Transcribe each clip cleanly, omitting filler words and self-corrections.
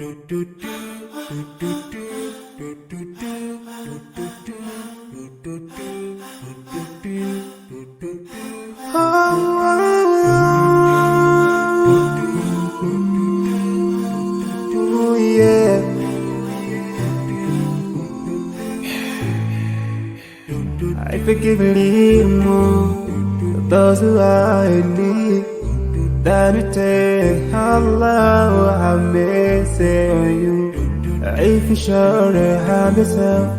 Yeah. I forgive a little more to those who are in need than to take Allah have mercy on you. If you surely have yourself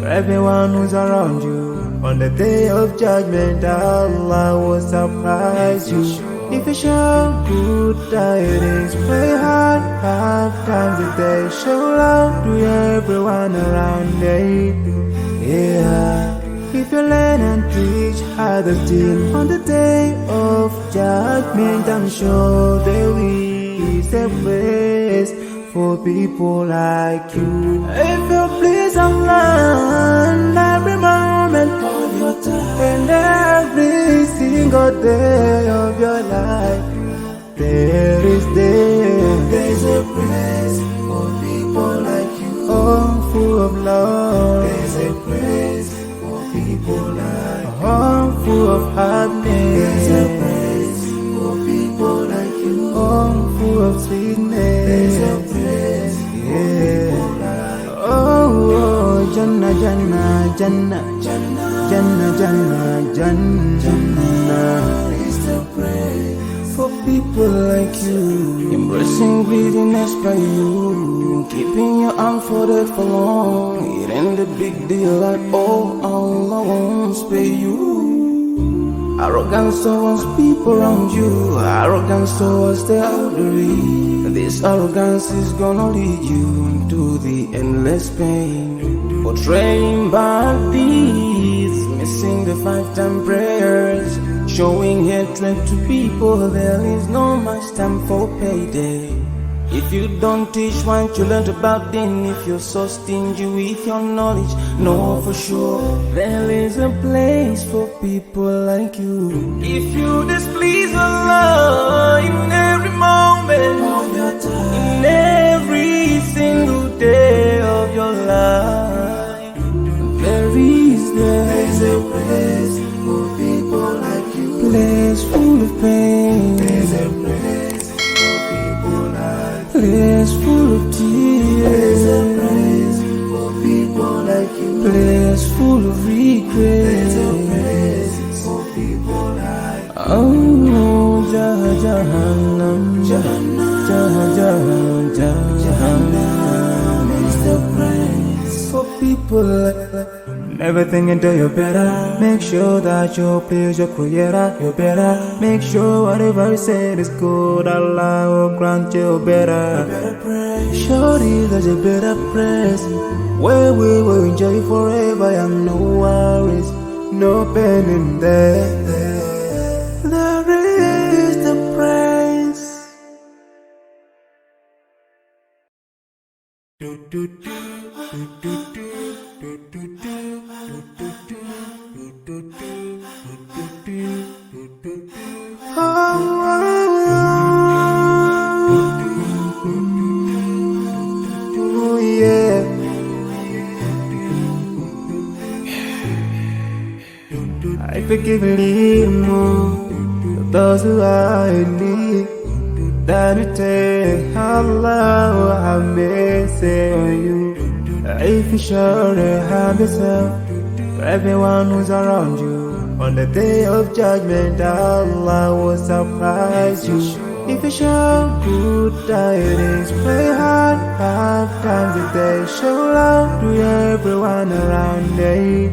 for everyone who's around you, on the day of judgment Allah will surprise you. If you show good tidings, pray hard 5 times a day. Show love to everyone around you. Yeah. If you learn and teach others still, on the day of judgment I'm sure there is a place for people like you. If you please Allah every moment of your time and every single day of your life, there's a place for people like you. Oh, full of love. There's a place for people like you. Oh, full of happiness. There's a place for people like you. Oh, full of sweetness. There's a place for people like you. Oh, Jannah, Jannah, Jannah, Jannah, Jannah, Jannah, Jannah. It's the praise for people like you. Embracing greediness by you, keeping your arm folded for long. It ain't a big deal at all. Allah won't spare you. Arrogance towards people around you, arrogance towards the elderly. This arrogance is gonna lead you to the endless pain. Portraying bad deeds, missing the 5-time prayers, showing hatred to people. There is no much time for payday. If you don't teach what you learned about then, if you're so stingy with your knowledge, know for sure there is a place for people like you. If you displease Allah in every moment of your time, in every single day of your life, there's a place for people like you. Place full of pain. There's a place for people like you. Place full of tears. There's a place for people like you. Place full of regret. There's a place for people like you. Oh, Jahannam, Jahannam, Jahannam is the place for people like you. Never think until you're better. Make sure that you please your creator. You're better. Make sure whatever you said is good. Allah will grant you better. Surely there's a better place where we will enjoy forever and no worries, no pain in there. There is the praise. Oh, yeah. I forgive a little more to those who are in need than to take Allah have mercy on you. If you surely have yourself for everyone who's around you, on the day of judgment Allah will surprise you. If you show good tidings, pray hard 5 times a day. Show love to everyone around you.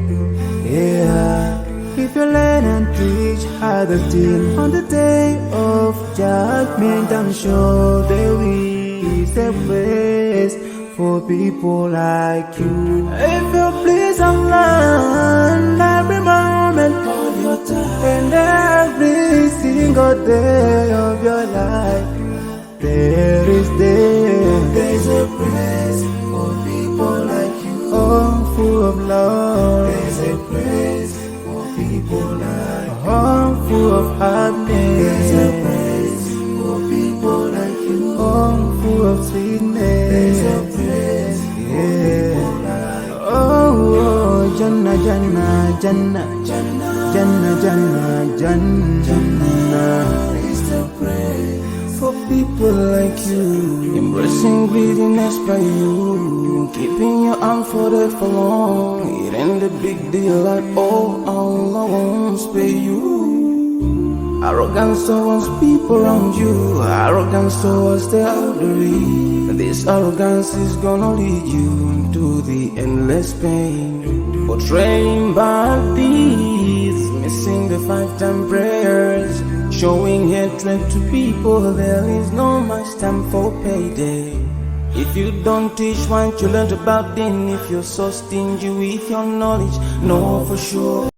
Yeah. If you learn and teach others still, on the day of judgment I'm sure there is a place for people like you. If you please Allah every moment of your time and every single day of your life, there's a place for people like you. Oh, full of love. There's a place for people like you. Oh, full of happiness. There's a place for people like you. Oh, full of sweetness. Jannah, Jannah, Jannah, Jannah. For people like you, embracing greediness by you, keeping your arm folded for long, it ain't a big deal at all. Allah won't spare you. Arrogance towards people around you, arrogance towards the elderly. This arrogance is gonna lead you to the endless pain. Portraying bad deeds, missing the 5-time prayers, showing hatred to people. There is no much time for payday. If you don't teach what you learned about, then if you're so stingy with your knowledge, know for sure